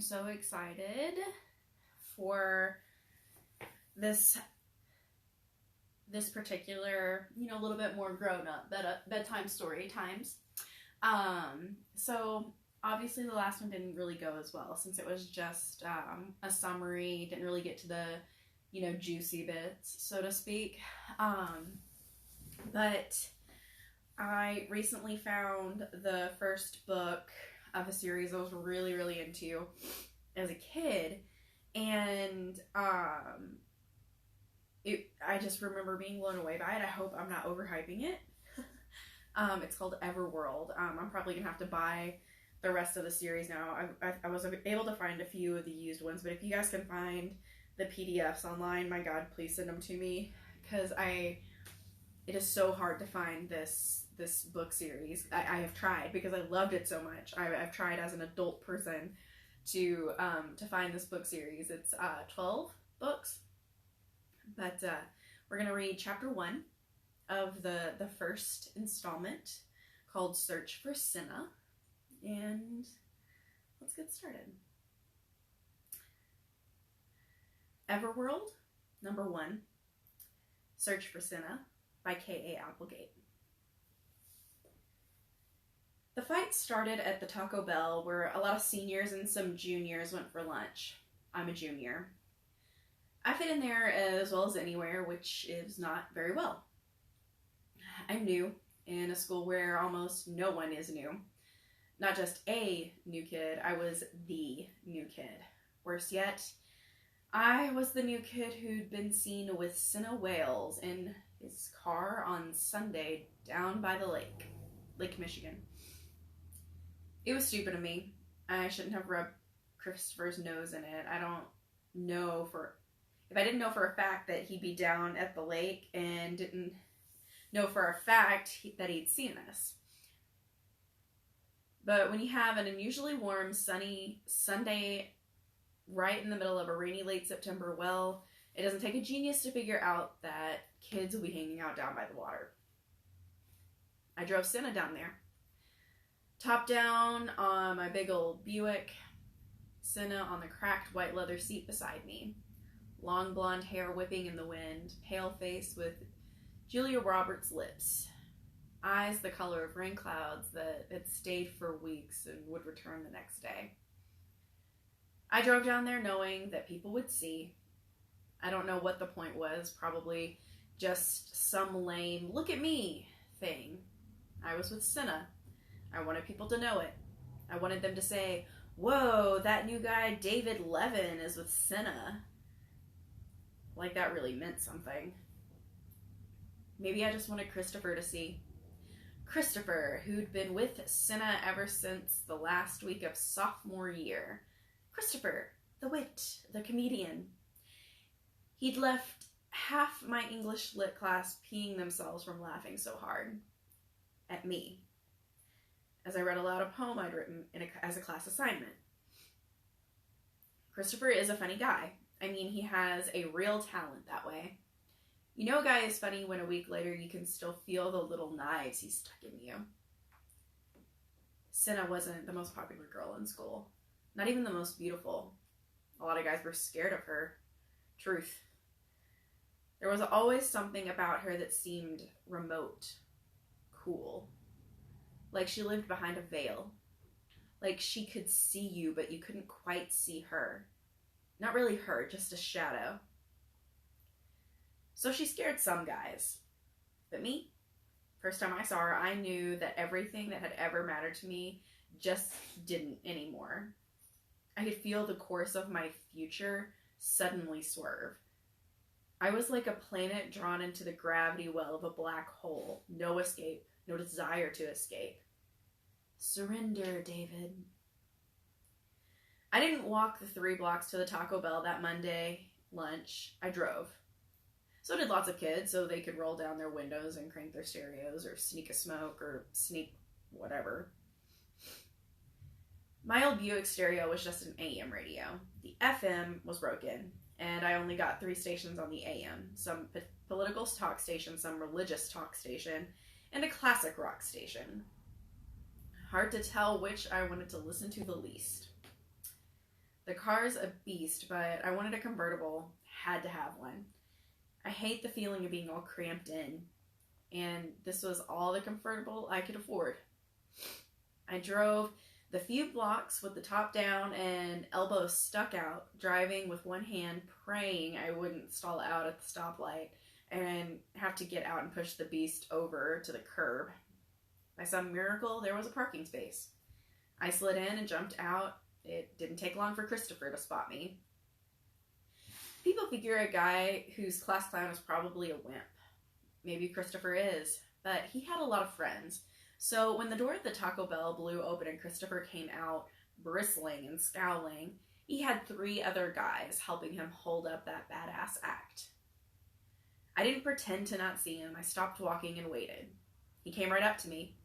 am so excited for this particular, a little bit more grown up bedtime story times. So obviously the last one didn't really go as well since it was just a summary, didn't really get to the, juicy bits, so to speak. But I recently found the first book of a series I was really, really into as a kid, and I just remember being blown away by it. I hope I'm not overhyping it. It's called Everworld. I'm probably gonna have to buy the rest of the series now. I was able to find a few of the used ones, but if you guys can find the PDFs online, my God, please send them to me, because it is so hard to find this book series. I have tried because I loved it so much. I've tried as an adult person to find this book series. It's 12 books, but we're gonna read chapter 1 of the first installment, called Search for Cinna, and let's get started. Everworld, number 1, Search for Cinna, by Ka Applegate. The fight started at the Taco Bell, where a lot of seniors and some juniors went for lunch. I'm a junior. I fit in there as well as anywhere, which is not very well. I'm new in a school where almost no one is new. Not just a new kid, I was the new kid. Worse yet, I was the new kid who'd been seen with Senna whales in his car on Sunday down by the Lake Michigan. It was stupid of me. I shouldn't have rubbed Christopher's nose in it. If I didn't know for a fact that he'd be down at the lake and didn't know for a fact that he'd seen us. But when you have an unusually warm, sunny Sunday right in the middle of a rainy late September, well, it doesn't take a genius to figure out that kids will be hanging out down by the water. I drove Cinna down there. Top down on my big old Buick, Cinna on the cracked white leather seat beside me. Long blonde hair whipping in the wind, pale face with Julia Roberts lips. Eyes the color of rain clouds that had stayed for weeks and would return the next day. I drove down there knowing that people would see. I don't know what the point was, probably just some lame, look at me thing. I was with Cinna. I wanted people to know it. I wanted them to say, whoa, that new guy David Levin is with Cinna. Like that really meant something. Maybe I just wanted Christopher to see. Christopher, who'd been with Cinna ever since the last week of sophomore year. Christopher, the wit, the comedian. He'd left half my English lit class peeing themselves from laughing so hard at me as I read aloud a poem I'd written as a class assignment. Christopher is a funny guy. I mean, he has a real talent that way. You know a guy is funny when a week later you can still feel the little knives he's stuck in you. Cinna wasn't the most popular girl in school. Not even the most beautiful. A lot of guys were scared of her. Truth. There was always something about her that seemed remote, cool. Like she lived behind a veil. Like she could see you, but you couldn't quite see her. Not really her, just a shadow. So she scared some guys. But me? First time I saw her, I knew that everything that had ever mattered to me just didn't anymore. I could feel the course of my future suddenly swerve. I was like a planet drawn into the gravity well of a black hole. No escape, no desire to escape. Surrender, David. I didn't walk the 3 blocks to the Taco Bell that Monday lunch. I drove. So did lots of kids, so they could roll down their windows and crank their stereos or sneak a smoke or sneak whatever. My old Buick stereo was just an AM radio. The FM was broken, and I only got 3 stations on the AM. Some political talk station, some religious talk station, and a classic rock station. Hard to tell which I wanted to listen to the least. The car's a beast, but I wanted a convertible. Had to have one. I hate the feeling of being all cramped in, and this was all the convertible I could afford. I drove the few blocks with the top down and elbows stuck out, driving with one hand, praying I wouldn't stall out at the stoplight and have to get out and push the beast over to the curb. By some miracle, there was a parking space. I slid in and jumped out. It didn't take long for Christopher to spot me. People figure a guy whose class clown is probably a wimp. Maybe Christopher is, but he had a lot of friends. So when the door at the Taco Bell blew open and Christopher came out, bristling and scowling, he had 3 other guys helping him hold up that badass act. I didn't pretend to not see him. I stopped walking and waited. He came right up to me.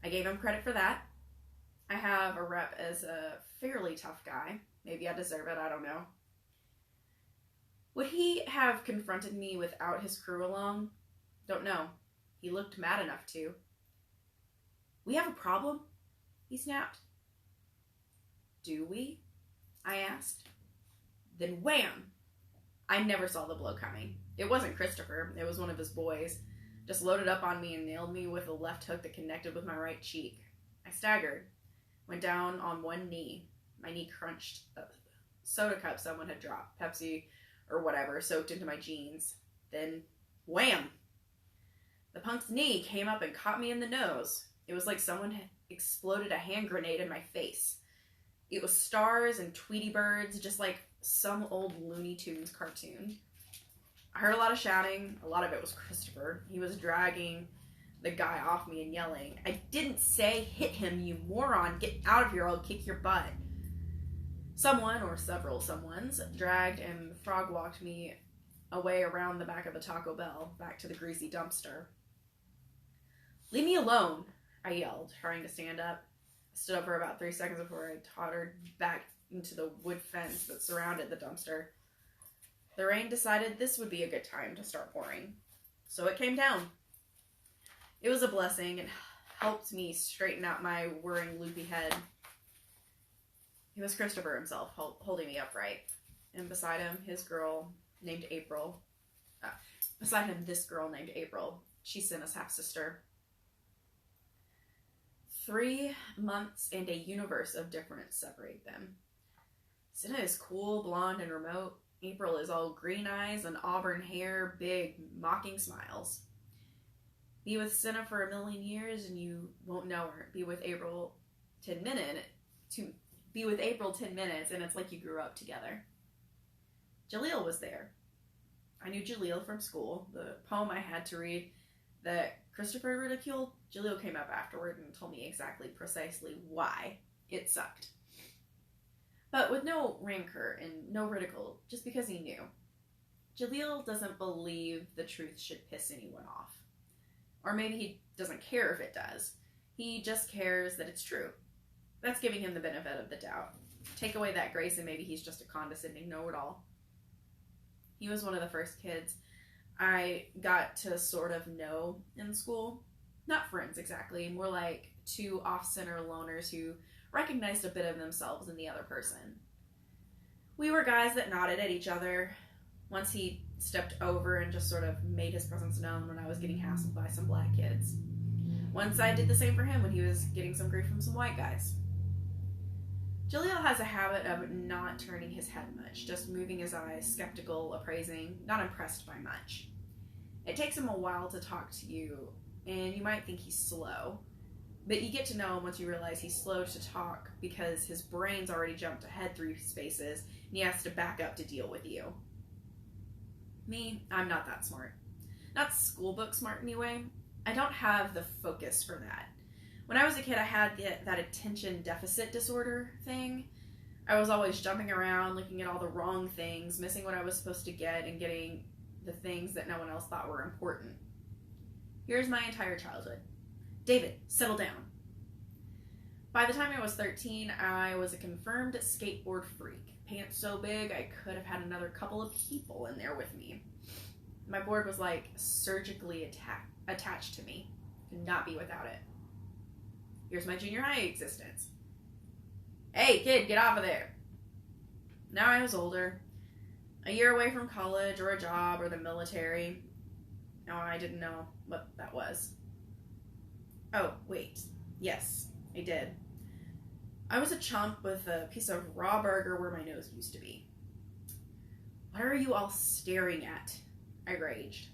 I gave him credit for that. I have a rep as a fairly tough guy. Maybe I deserve it, I don't know. Would he have confronted me without his crew along? Don't know. He looked mad enough to. We have a problem? He snapped. Do we? I asked. Then wham! I never saw the blow coming. It wasn't Christopher. It was one of his boys. Just loaded up on me and nailed me with a left hook that connected with my right cheek. I staggered. Went down on one knee. My knee crunched a soda cup someone had dropped. Pepsi or whatever soaked into my jeans. Then wham! The punk's knee came up and caught me in the nose. It was like someone had exploded a hand grenade in my face. It was stars and Tweety birds, just like some old Looney Tunes cartoon. I heard a lot of shouting. A lot of it was Christopher. He was dragging the guy off me and yelling, "I didn't say hit him, you moron. Get out of here, I'll kick your butt." Someone, or several someones, dragged and frog walked me away around the back of the Taco Bell, back to the greasy dumpster. "Leave me alone," I yelled, trying to stand up. I stood up for about 3 seconds before I tottered back into the wood fence that surrounded the dumpster. The rain decided this would be a good time to start pouring, so it came down. It was a blessing. It helped me straighten out my whirring, loopy head. It was Christopher himself holding me upright, and beside him, his girl named April. Beside him, this girl named April. She's Cinna's half-sister. 3 months and a universe of difference separate them. Cinna is cool, blonde, and remote. April is all green eyes and auburn hair, big, mocking smiles. Be with Cinna for 1,000,000 years and you won't know her. Be with April 10 minutes and it's like you grew up together. Jaleel was there. I knew Jaleel from school. The poem I had to read that Christopher ridiculed, Jaleel came up afterward and told me precisely why it sucked. But with no rancor and no ridicule, just because he knew. Jaleel doesn't believe the truth should piss anyone off. Or maybe he doesn't care if it does. He just cares that it's true. That's giving him the benefit of the doubt. Take away that grace and maybe he's just a condescending know-it-all. He was one of the first kids I got to sort of know in school. Not friends exactly, more like 2 off-center loners who recognized a bit of themselves in the other person. We were guys that nodded at each other. Once he stepped over and just sort of made his presence known when I was getting hassled by some black kids. Once I did the same for him when he was getting some grief from some white guys. Jaleel has a habit of not turning his head much, just moving his eyes, skeptical, appraising, not impressed by much. It takes him a while to talk to you, and you might think he's slow, but you get to know him once you realize he's slow to talk because his brain's already jumped ahead 3 spaces, and he has to back up to deal with you. Me, I'm not that smart. Not schoolbook smart anyway. I don't have the focus for that. When I was a kid, I had that attention deficit disorder thing. I was always jumping around, looking at all the wrong things, missing what I was supposed to get, and getting the things that no one else thought were important. Here's my entire childhood. David, settle down. By the time I was 13, I was a confirmed skateboard freak. Pants so big, I could have had another couple of people in there with me. My board was like surgically attached to me. Could not be without it. Here's my junior high existence. Hey, kid, get off of there. Now I was older, a year away from college or a job or the military. Oh, I didn't know what that was. Oh, wait. Yes, I did. I was a chump with a piece of raw burger where my nose used to be. What are you all staring at? I raged.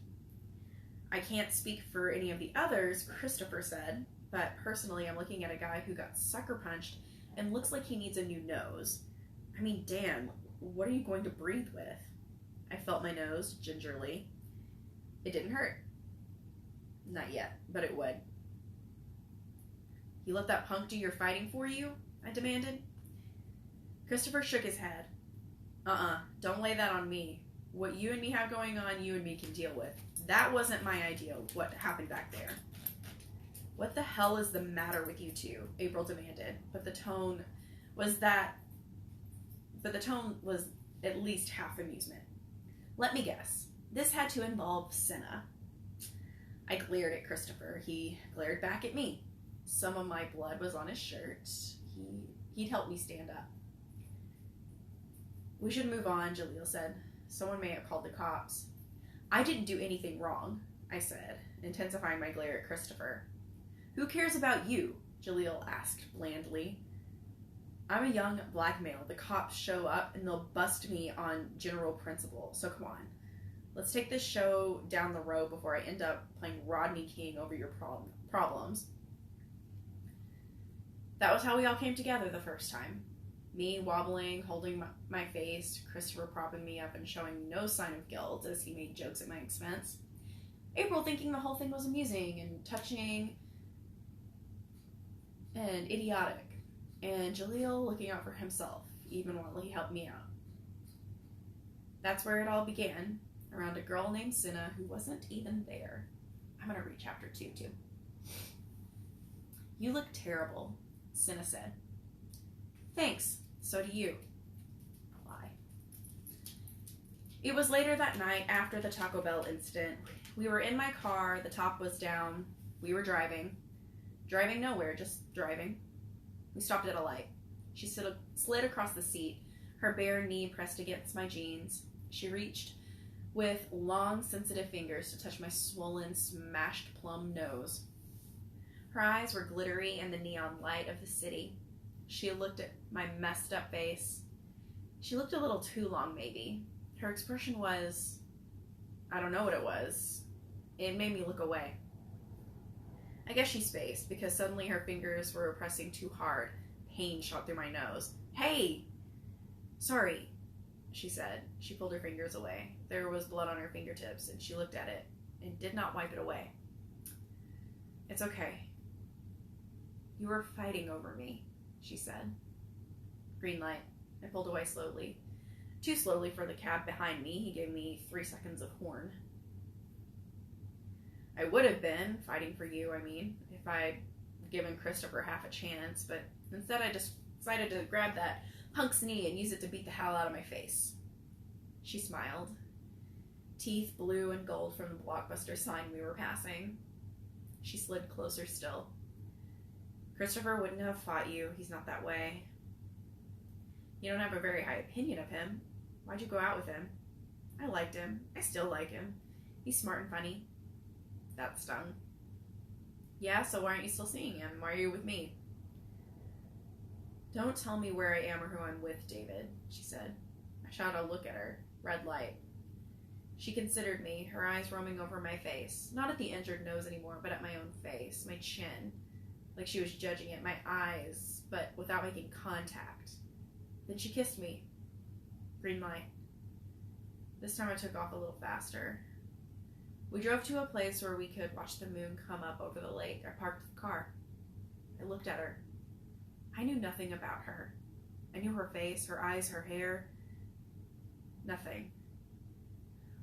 I can't speak for any of the others, Christopher said, but personally I'm looking at a guy who got sucker punched and looks like he needs a new nose. I mean, Dan, what are you going to breathe with? I felt my nose, gingerly. It didn't hurt. Not yet, but it would. You let that punk do your fighting for you? I demanded. Christopher shook his head. Don't lay that on me. What you and me have going on, you and me can deal with. That wasn't my idea, what happened back there. What the hell is the matter with you two? April demanded, but the tone was at least half amusement. Let me guess. This had to involve Senna. I glared at Christopher. He glared back at me. Some of my blood was on his shirt. He'd helped me stand up. We should move on, Jaleel said. Someone may have called the cops. I didn't do anything wrong, I said, intensifying my glare at Christopher. Who cares about you? Jaleel asked blandly. I'm a young black male. The cops show up and they'll bust me on general principle, so come on. Let's take this show down the road before I end up playing Rodney King over your problems. That was how we all came together the first time. Me wobbling, holding my face, Christopher propping me up and showing no sign of guilt as he made jokes at my expense. April thinking the whole thing was amusing and touching and idiotic. And Jaleel looking out for himself, even while he helped me out. That's where it all began, around a girl named Cinna who wasn't even there. I'm going to read chapter 2, too. You look terrible, Cinna said. Thanks, so do you. A lie. It was later that night after the Taco Bell incident. We were in my car, the top was down, we were driving. Driving nowhere, just driving. We stopped at a light. She slid across the seat, her bare knee pressed against my jeans. She reached with long, sensitive fingers to touch my swollen, smashed plum nose. Her eyes were glittery in the neon light of the city. She looked at my messed up face. She looked a little too long, maybe. Her expression was, I don't know what it was. It made me look away. I guess she spaced, because suddenly her fingers were pressing too hard. Pain shot through my nose. Hey! Sorry, she said. She pulled her fingers away. There was blood on her fingertips, and she looked at it and did not wipe it away. It's okay. You were fighting over me, she said. Green light. I pulled away slowly. Too slowly for the cab behind me. He gave me 3 seconds of horn. I would have been fighting for you, if I'd given Christopher half a chance, but instead I just decided to grab that punk's knee and use it to beat the hell out of my face. She smiled. Teeth blue and gold from the Blockbuster sign we were passing. She slid closer still. Christopher wouldn't have fought you. He's not that way. You don't have a very high opinion of him. Why'd you go out with him? I liked him. I still like him. He's smart and funny. That stung. Yeah, so why aren't you still seeing him? Why are you with me? Don't tell me where I am or who I'm with, David, she said. I shot a look at her. Red light. She considered me, her eyes roaming over my face. Not at the injured nose anymore, but at my own face, my chin. Like she was judging it, my eyes, but without making contact. Then she kissed me. Green light. This time I took off a little faster. We drove to a place where we could watch the moon come up over the lake. I parked the car. I looked at her. I knew nothing about her. I knew her face, her eyes, her hair. Nothing.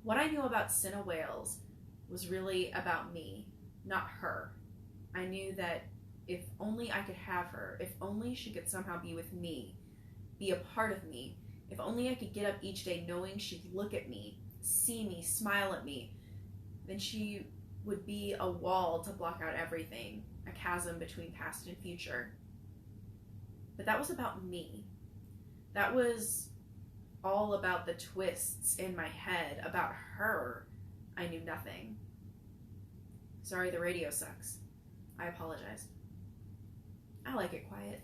What I knew about Cinna Wales was really about me, not her. I knew that if only I could have her, if only she could somehow be with me, be a part of me, if only I could get up each day knowing she'd look at me, see me, smile at me, then she would be a wall to block out everything, a chasm between past and future. But that was about me. That was all about the twists in my head about her, I knew nothing. Sorry, the radio sucks. I apologize. I like it quiet.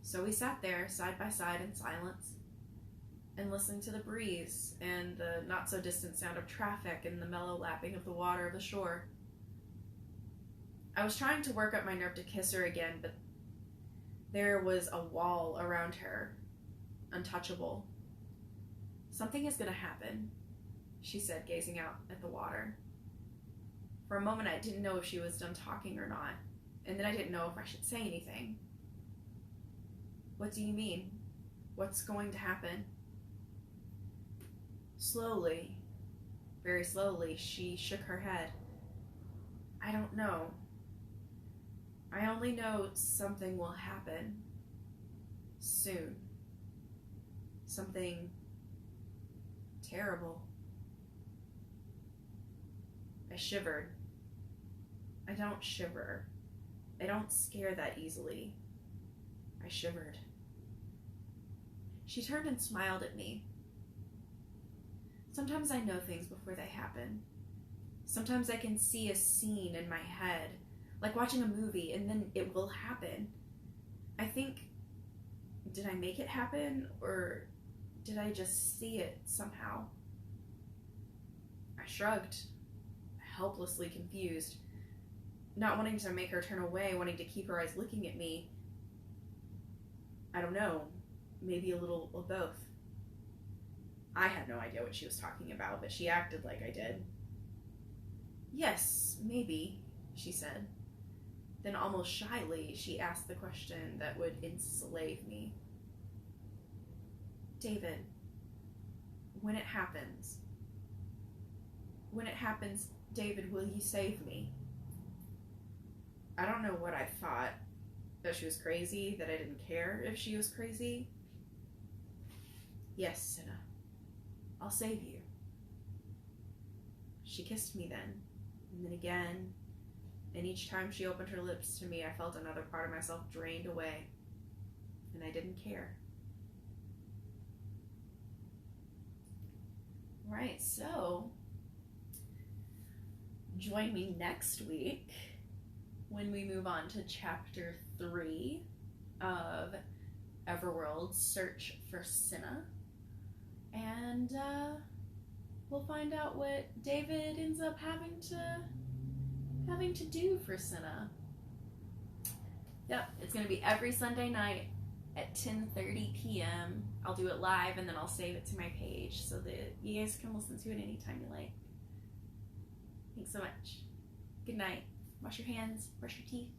So we sat there side by side in silence and listened to the breeze and the not so distant sound of traffic and the mellow lapping of the water of the shore. I was trying to work up my nerve to kiss her again, but there was a wall around her, untouchable. Something is going to happen, she said, gazing out at the water. For a moment, I didn't know if she was done talking or not, and then I didn't know if I should say anything. What do you mean? What's going to happen? Slowly, very slowly, she shook her head. I don't know. I only know something will happen. Soon. Something terrible. I shivered. I don't shiver. I don't scare that easily. I shivered. She turned and smiled at me. Sometimes I know things before they happen. Sometimes I can see a scene in my head, like watching a movie, and then it will happen. I think, did I make it happen, or did I just see it somehow? I shrugged, helplessly confused, not wanting to make her turn away, wanting to keep her eyes looking at me. I don't know, maybe a little of both. I had no idea what she was talking about, but she acted like I did. Yes, maybe, she said. Then almost shyly, she asked the question that would enslave me. David, when it happens, David, will you save me? I don't know what I thought. That she was crazy? That I didn't care if she was crazy? Yes, Cinna. I'll save you. She kissed me then, and then again, and each time she opened her lips to me, I felt another part of myself drained away, and I didn't care. Right, so join me next week when we move on to chapter 3 of Everworld, Search for Cinna. And we'll find out what David ends up having to do for Cinna. Yep, it's going to be every Sunday night at 10:30 p.m. I'll do it live, and then I'll save it to my page so that you guys can listen to it anytime you like. Thanks so much. Good night. Wash your hands, brush your teeth.